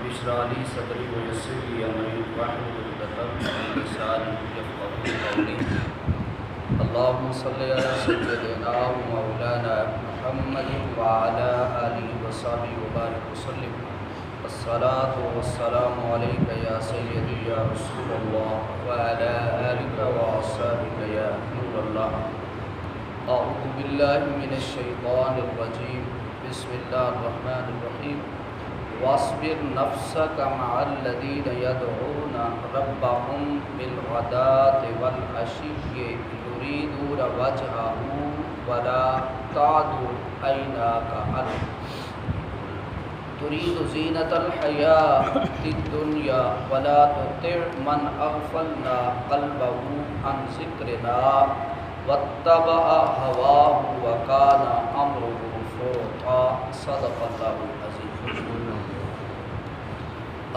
اشرح لي صدري ويسر لي امري واحلل عقدة من لساني يفقهوا قولي اللهم صل على سيدنا ومولانا محمد وعلى آله وصحبه وبارك وسلم الصلاة والسلام عليك يا سيدي يا رسول الله وعلى آلك وأصحابك يا نور الله أعوذ بالله من الشيطان الرجيم بسم الله الرحمن الرحيم واصبر نفسك مع الذين يدعون ربهم بالغداة والعشي يريدون وجهه ولا تعد عيناك عنهم تريد زينة الحياة الدنيا ولا تطع من أغفلنا قلبه عن ذكرنا واتبع هواه وكان أمره فرطا صدق الله العظيم۔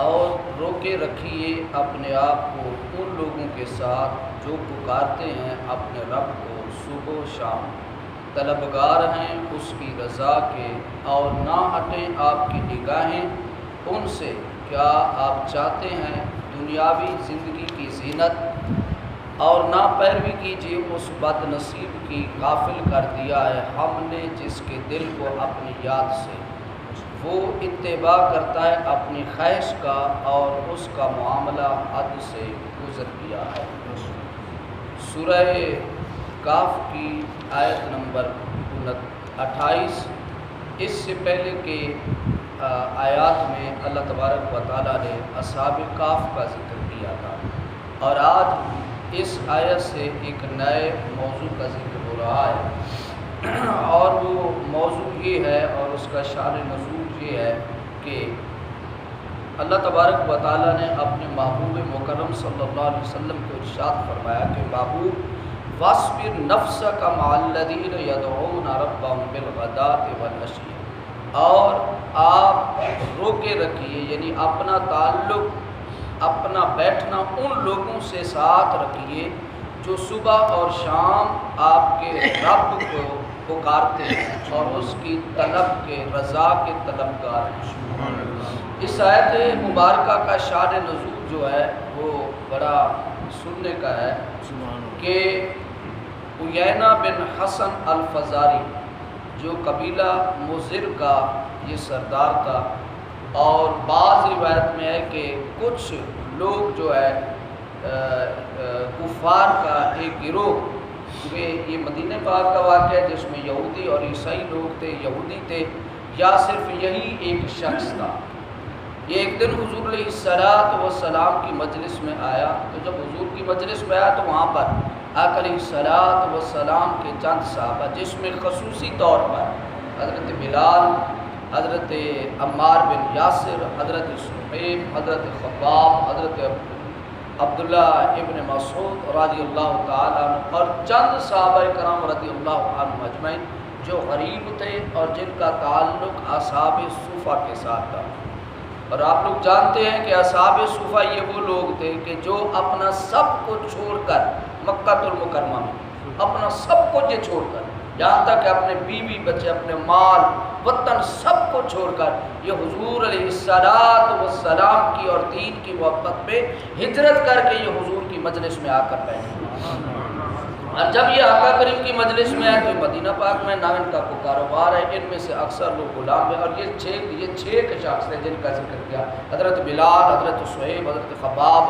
اور روکے رکھیے اپنے آپ کو ان لوگوں کے ساتھ جو پکارتے ہیں اپنے رب کو صبح و شام، طلبگار ہیں اس کی رضا کے، اور نہ ہٹیں آپ کی نگاہیں ان سے۔ کیا آپ چاہتے ہیں دنیاوی زندگی کی زینت؟ اور نہ پیروی کیجیے اس بد نصیب کی، غافل کر دیا ہے ہم نے جس کے دل کو اپنی یاد سے۔ وہ اتباع کرتا ہے اپنی خواہش کا اور اس کا معاملہ حد سے گزر گیا ہے۔ سورہ کاف کی آیت نمبر 28۔ اس سے پہلے کے آیات میں اللہ تبارک و تعالیٰ نے اصحاب کاف کا ذکر کیا تھا، اور آج اس آیت سے ایک نئے موضوع کا ذکر ہو رہا ہے، اور وہ موضوع یہ ہے اور اس کا شان نزول یہ ہے کہ اللہ تبارک و تعالیٰ نے اپنے محبوب مکرم صلی اللہ علیہ وسلم کو ارشاد فرمایا کہ محبوب واصبر نفسک مع الذین یدعون ربهم بالغداة والعشی، اور آپ روکے رکھیے، یعنی اپنا تعلق، اپنا بیٹھنا ان لوگوں سے ساتھ رکھیے جو صبح اور شام آپ کے رب کو پکارتے ہیں اور اس کی طلب کے، رضا کے طلبگار ہیں۔ اس آیت مبارکہ کا شان نزول جو ہے وہ بڑا سننے کا ہے کہ عیینہ بن حسن الفزاری جو قبیلہ مضر کا یہ سردار تھا، اور بعض روایت میں ہے کہ کچھ لوگ جو ہے کفار کا ایک گروہ، کیونکہ یہ مدینہ پاک کا واقعہ ہے جس میں یہودی اور عیسائی لوگ تھے، یہودی تھے، یا صرف یہی ایک شخص تھا۔ یہ ایک دن حضور علیہ السلام کی مجلس میں آیا، تو جب حضور کی مجلس میں آیا تو وہاں پر آقا علیہ السلام کے چند صحابہ، جس میں خصوصی طور پر حضرت بلال، حضرت عمار بن یاسر، حضرت صہیب، حضرت خباب، حضرت عبداللہ ابن مسعود رضی اللہ تعالیٰ عنہ، اور چند صحابہ کرام رضی اللہ عنہ اجمعین جو غریب تھے اور جن کا تعلق اصحاب صفہ کے ساتھ تھا۔ اور آپ لوگ جانتے ہیں کہ اصحاب صفہ یہ وہ لوگ تھے کہ جو اپنا سب کچھ چھوڑ کر مکہ المکرمہ میں اپنا سب کچھ یہ چھوڑ کر، یہاں تک کہ اپنے بیوی بچے، اپنے مال وطن سب کو چھوڑ کر یہ حضور علیہ السلام کی اور دین کی محبت میں ہجرت کر کے یہ حضور کی مجلس میں آ کر بیٹھے۔ اور جب یہ آقا کریم کی مجلس میں آئے تو مدینہ پاک میں نہ ان کا کوئی کاروبار ہے، ان میں سے اکثر لوگ غلام ہیں، اور یہ چھ شخص ہیں جن کا ذکر کیا، حضرت بلال، حضرت صہیب، حضرت خباب،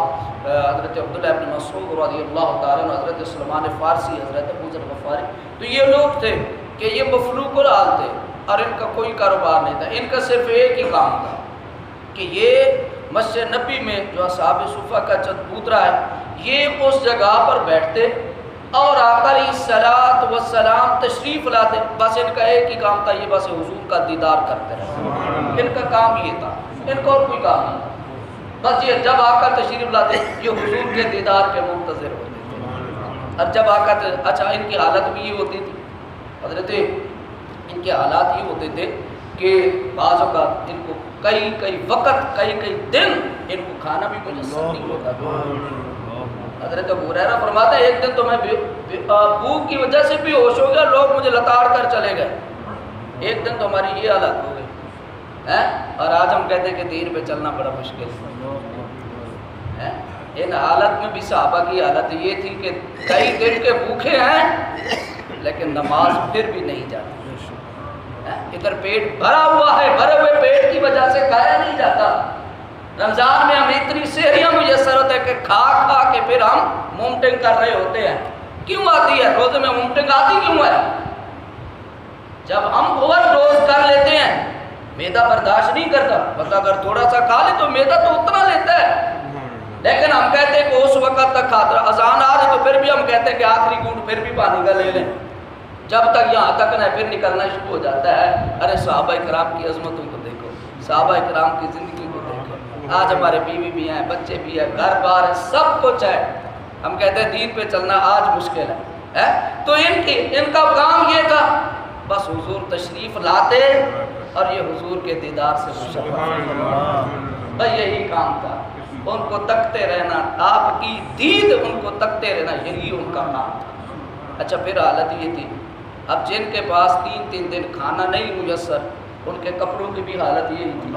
حضرت عبداللہ ابن مسعود رضی اللہ تعالیٰ عنہ، حضرت سلمان فارسی، حضرت ابو ذر غفاری۔ تو یہ لوگ تھے کہ یہ مفلوق الحال تھے اور ان کا کوئی کاروبار نہیں تھا، ان کا صرف ایک ہی کام تھا کہ یہ مسجد نبی میں جو اصحاب صفہ کا چند پودرا ہے، یہ اس جگہ پر بیٹھتے اور آقا علیہ السلام تشریف لاتے، بس ان کا ایک ہی کام تھا، یہ بس حضور کا دیدار کرتے رہے، ان کا کام یہ تھا، ان کو اور کوئی کام نہیں تھا، بس یہ جب آقا تشریف لاتے یہ حضور کے دیدار کے منتظر ہوتے تھے۔ اور جب آقا اچھا ان کی حالت بھی یہ ہوتی تھی، حضرت ان کے حالات یہ ہوتے تھے کہ بعض اوقات ان کو کئی وقت کئی دن ان کو کھانا بھی میسر نہیں ہوتا تھا۔ حضرت ابو ہریرہ فرماتے ہیں ایک دن تو میں بھوک کی وجہ سے بھی ہوش ہو گیا، لوگ مجھے لتاڑ کر چلے گئے، ایک دن تو ہماری یہ حالت ہو گئی۔ اور آج ہم کہتے ہیں کہ دین پہ چلنا بڑا مشکل ہے۔ ان حالت میں بھی صحابہ کی حالت یہ تھی کہ کئی دن کے بھوکے ہیں لیکن نماز پھر بھی نہیں جاتی۔ ادھر پیٹ بھرا ہوا ہے، بھرے ہوئے پیٹ کی وجہ سے کھایا نہیں جاتا۔ رمضان میں ہم اتنی سحریاں میسر ہوتے ہیں کہ کھا کھا کے پھر ہم مومٹنگ کر رہے ہوتے ہیں۔ کیوں آتی ہے روزے میں مومٹنگ آتی کیوں ہے؟ جب ہم اوور ڈوز کر لیتے ہیں معدہ برداشت نہیں کرتا، بس اگر تھوڑا سا کھا لے تو معدہ تو اتنا لیتا ہے، لیکن ہم کہتے ہیں کہ اس وقت تک کھاتا، اذان آ رہی تو پھر بھی ہم کہتے ہیں کہ آخری گھونٹ پھر بھی پانی کا لے لیں، جب تک یہاں تک نہ پھر نکلنا شروع ہو جاتا ہے۔ ارے صحابہ کرام کی عظمتوں کو دیکھو، صحابہ کرام کی زندگی کو دیکھو، آج ہمارے بیوی بھی ہیں، بچے بھی ہیں، گھر بار ہے، سب کچھ ہے، ہم کہتے ہیں دین پہ چلنا آج مشکل ہے۔ تو ان کا کام یہ تھا بس حضور تشریف لاتے اور یہ حضور کے دیدار سے مشرف، بس یہی کام تھا، ان کو تکتے رہنا، آپ کی دید ان کو تکتے رہنا، یہی ان کا کام تھا۔ اچھا پھر حالت یہ تھی، اب جن کے پاس 3 دن کھانا نہیں میسر، ان کے کپڑوں کی بھی حالت یہی تھی،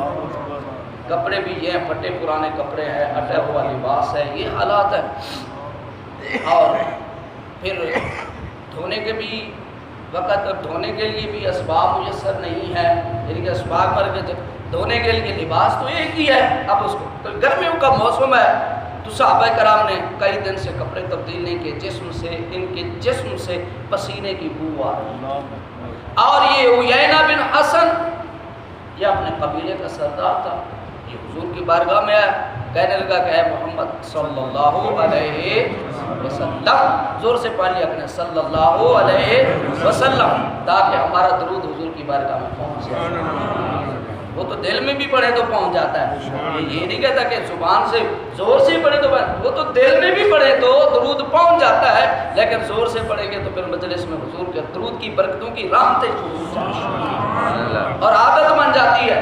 کپڑے بھی یہ پھٹے پرانے کپڑے ہیں، ہٹا ہوا لباس ہے، یہ حالات ہے۔ اور پھر دھونے کے بھی وقت، دھونے کے لیے بھی اسباب میسر نہیں ہے، یعنی کہ اسباب مر کے دھونے کے لیے لباس تو ایک ہی ہے، اب اس کو تو گرمیوں کا موسم ہے تو صحابہ کرام نے کئی دن سے کپڑے تبدیل نہیں کیے، جسم سے ان کے جسم سے پسینے کی بو آ رہی۔ اور یہ عیینہ بن حسن یہ اپنے قبیلے کا سردار تھا، یہ حضور کی بارگاہ میں آیا، کہنے لگا کہ اے محمد صلی اللہ علیہ وسلم، زور سے پڑھ لیا کہ صلی اللہ علیہ وسلم، تاکہ ہمارا درود حضور کی بارگاہ میں پہنچ جائے۔ وہ تو دل میں بھی پڑھے تو پہنچ جاتا ہے، یہ نہیں کہتا کہ زبان سے زور سے پڑھے تو وہ تو دل میں بھی پڑھے تو درود پہنچ جاتا ہے، لیکن زور سے پڑھیں گے تو پھر مجلس میں حضور کے درود کی برکتوں کی رحمتیں اور عادت بن جاتی ہے۔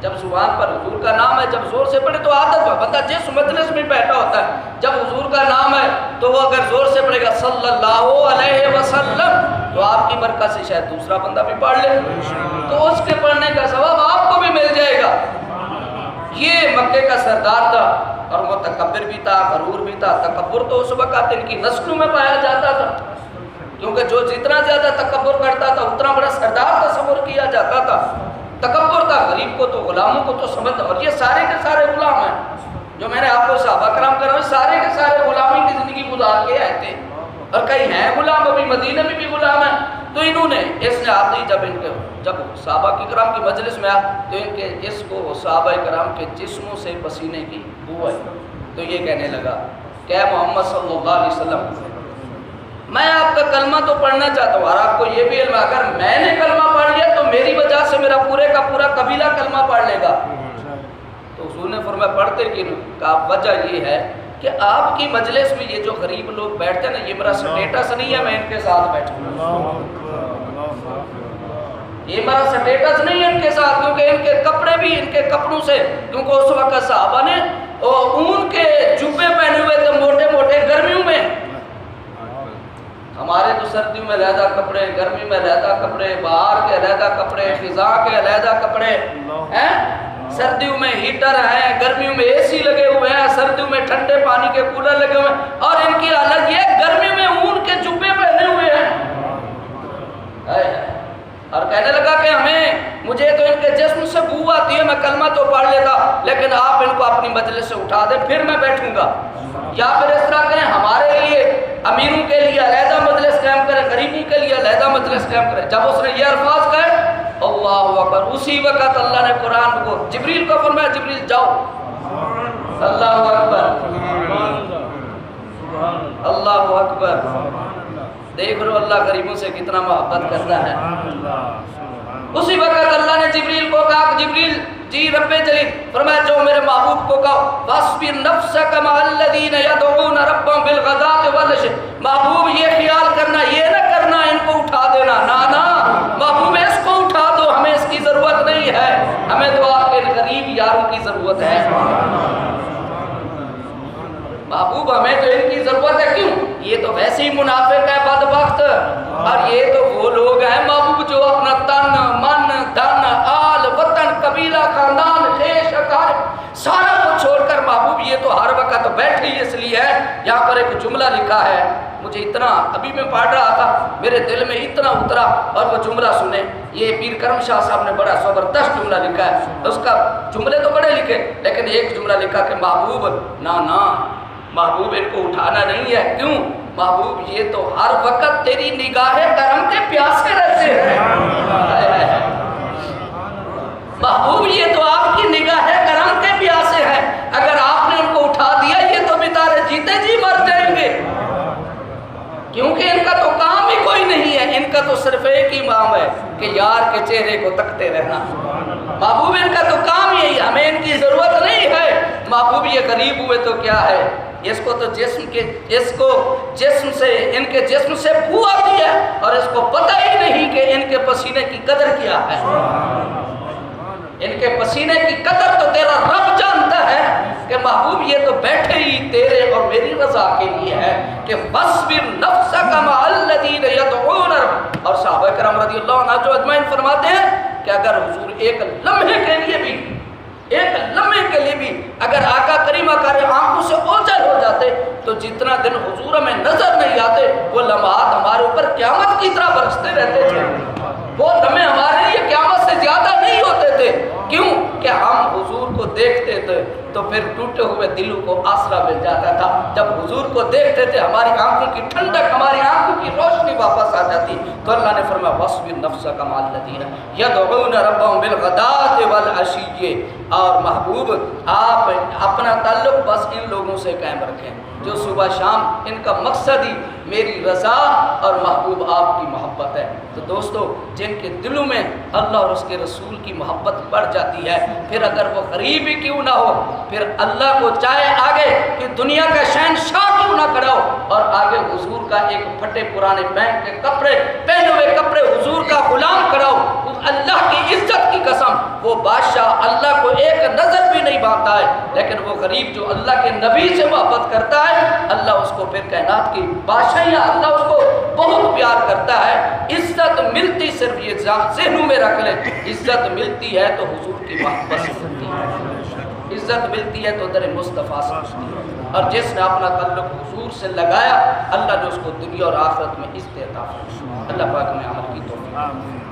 جب زبان پر حضور کا نام ہے، جب زور سے پڑھے تو عادت بندہ جس مجلس میں بیٹھا ہوتا ہے، جب حضور کا نام ہے تو وہ اگر زور سے پڑھے گا صلی اللہ علیہ وسلم تو آپ کی برکت سے شاید دوسرا بندہ بھی پڑھ لے تو اس کے پڑھنے کا ثواب آپ کو بھی مل جائے گا۔ یہ مکے کا سردار تھا اور متکبر بھی تھا، غرور بھی تھا۔ تکبر تو اس وقت ان کی نسلوں میں پایا جاتا تھا، کیونکہ جو جتنا زیادہ تکبر کرتا تھا اتنا بڑا سردار تصور کیا جاتا تھا۔ تکبر تھا، غریب کو تو غلاموں کو تو سمجھتا، اور یہ سارے کے سارے غلام ہیں جو میں نے آپ کو صحابہ کرام کرا، سارے کے سارے غلامی کی زندگی گزار کے آئے تھے، اور کئی ہیں غلام، ابھی مدینہ میں بھی غلام ہیں۔ تو انہوں نے اس نے آتے ہی جب صحابہ کی کرام کی مجلس میں آیا تو ان کے اس کو صحابہ کرام کے جسموں سے پسینے کی بو آئی، تو یہ کہنے لگا کہ اے محمد صلی اللہ علیہ وسلم، میں آپ کا کلمہ تو پڑھنا چاہتا ہوں، اور آپ کو یہ بھی علم ہے اگر میں نے کلمہ پڑھ لیا تو میری وجہ سے میرا پورے کا پورا قبیلہ کلمہ پڑھ لے گا۔ تو حضور نے فرمایا پڑھتے کیوں؟ کہ وجہ یہ ہے کہ آپ کی مجلس میں یہ جو غریب لوگ بیٹھتے ہیں نا، یہ میرا سٹیٹس نہیں ہے میں ان کے ساتھ بیٹھوں، یہ میرا سٹیٹس نہیں ہے ان کے ساتھ، کیونکہ ان کے کپڑے بھی ان کے کپڑوں سے، کیونکہ اس وقت صحابہ نے اون کے جبے پہنے ہوئے تھے موٹے موٹے گرمیوں میں، ہمارے تو سردیوں میں علیحدہ کپڑے، گرمی میں علیحدہ کپڑے، باہر کے علیحدہ کپڑے، خزاں کے علیحدہ کپڑے ہیں، سردیوں میں ہیٹر ہیں، گرمیوں میں اے سی لگے ہوئے ہیں، سردیوں میں ٹھنڈے پانی کے کولر لگے ہوئے ہیں، اور ان کی حالت یہ گرمی میں اون کے جبے پہنے ہوئے ہیں، اور کہنے لگا کہ مجھے تو ان کے جسم سے بو آتی ہے، میں کلمہ تو پڑھ لیتا لیکن آپ ان کو اپنی مجلس سے اٹھا دیں پھر میں بیٹھوں گا، یا پھر اس طرح کہیں ہمارے لیے امیروں کے لیے علیحدہ مجلس قائم کرے، غریبوں کے لیے علیحدہ مجلس قائم کرے۔ جب اس نے یہ الفاظ کہے اللہ اکبر، اسی وقت اللہ نے قرآن کو جبریل کو فرمایا جبریل جاؤ، اللہ اکبر اللہ اکبر، دیکھ رہو اللہ غریبوں سے کتنا محبت کرتا ہے۔ اسی وقت اللہ نے جبریل کو کہا کہ جبریل جی رب جلیل، فرمایا جو میرے محبوب کو کہو وَاصْبِرْ نَفْسَكَ مَعَ الَّذِينَ يَدْعُونَ رَبَّهُمْ بِالْغَدَاةِ وَالْعَشِيِّ، محبوب یہ خیال کرنا، یہ نہ کرنا ان کو اٹھا دینا، نا محبوب اس کو اٹھا دو، ہمیں اس کی ضرورت نہیں ہے، ہمیں تو آپ کے غریب یاروں کی ضرورت ہے، محبوب ہمیں تو ان کی ضرورت ہے، کیوں؟ یہ تو ویسے ہی منافق ہے بدبخت، اور یہ تو وہ لوگ ہیں محبوب جو اپنا تن من دھن آل وطن قبیلہ خاندان خیش اقارب سارا کچھ چھوڑ کر محبوب یہ تو ہر وقت بیٹھے ہی اس لیے ہے. یہاں پر ایک جملہ لکھا ہے, مجھے اتنا ابھی میں پڑھ رہا تھا میرے دل میں اتنا اترا, اور وہ جملہ سنیں. یہ پیر کرم شاہ صاحب نے بڑا زبردست جملہ لکھا ہے. اس کا جملے تو بڑے لکھے لیکن ایک جملہ لکھا کہ محبوب نا محبوب ان کو اٹھانا نہیں ہے. کیوں؟ محبوب یہ تو ہر وقت تیری نگاہ کرم کے پیاسے رہتے ہیں. محبوب یہ تو آپ کی نگاہ کرم کے پیاسے ہیں. اگر آپ نے ان کو اٹھا دیا یہ تو بیچارے جیتے جی مر جائیں گے, کیونکہ ان کا تو کام ہی کوئی نہیں ہے. ان کا تو صرف ایک ہی کام ہے کہ یار کے چہرے کو تکتے رہنا. محبوب ان کا تو کام یہی, ہمیں ان کی ضرورت نہیں ہے. محبوب یہ غریب ہوئے تو کیا ہے, اس کو تو جسم سے ان کے جسم سے بو آتی ہے اور اس کو پتہ ہی نہیں کہ ان کے پسینے کی قدر کیا ہے. ان کے پسینے کی قدر تو تیرا رب جانتا ہے کہ محبوب یہ تو بیٹھے ہی تیرے اور میری رضا کے لیے ہے کہ وَاصْبِرْ نَفْسَكَ مَعَ الَّذِينَ يَدْعُونَ. اور صحابہ کرام رضی اللہ عنہ جو اجمعین فرماتے ہیں کہ اگر حضور ایک لمحے کے لیے بھی اگر آقا کریم ہماری آنکھوں سے اوجھل ہو جاتے تو جتنا دن حضور ہمیں نظر نہیں آتے وہ لمحات ہمارے اوپر قیامت کی طرح برستے رہتے تھے. وہ لمحے ہمارے لیے قیامت سے زیادہ نہیں ہوتے تھے. کیوں کہ ہم حضور کو دیکھتے تھے تو پھر ٹوٹے ہوئے دلوں کو آسرا مل جاتا تھا. جب حضور کو دیکھتے تھے ہماری آنکھوں کی ٹھنڈک, ہماری آنکھوں کی روشنی واپس آ جاتی. تو اللہ نے فرمایا وَاصْبِرْ نَفْسَكَ مَعَ الَّذِينَ يَدْعُونَ رَبَّهُمْ بِالْغَدَاةِ وَالْعَشِيِّ. اور محبوب آپ اپنا تعلق بس ان لوگوں سے قائم رکھیں جو صبح شام ان کا مقصد ہی میری رضا اور محبوب آپ کی محبت ہے. تو دوستو جن کے دلوں میں اللہ اور اس کے رسول کی محبت بڑھ جاتی ہے, پھر اگر وہ غریب ہی کیوں نہ ہو, پھر اللہ کو چاہے آگے کہ دنیا کا شہنشاہ کیوں نہ کھڑا ہو اور آگے حضور کا ایک پھٹے پرانے بینک کے کپڑے پہنے ہوئے کپڑے حضور کا غلام کھڑا ہو, اللہ کی عزت کی قسم وہ بادشاہ اللہ کو ایک نظر بھی نہیں باندھتا ہے, لیکن وہ غریب جو اللہ کے نبی سے محبت کرتا ہے اللہ اس کو پھر کائنات کی بادشاہیاں اللہ اس کو بہت پیار کرتا ہے. عزت ملتی صرف یہ ذہنوں میں رکھ لیں, عزت ملتی ہے تو حضور کی محبت سے ملتی ہے, عزت ملتی ہے تو در مصطفیٰ سے ملتی ہے. اور جس نے اپنا تعلق حضور سے لگایا اللہ نے اس کو دنیا اور آخرت میں عزت عطا فرمائی. اللہ پاک میں عمل کی توفیق.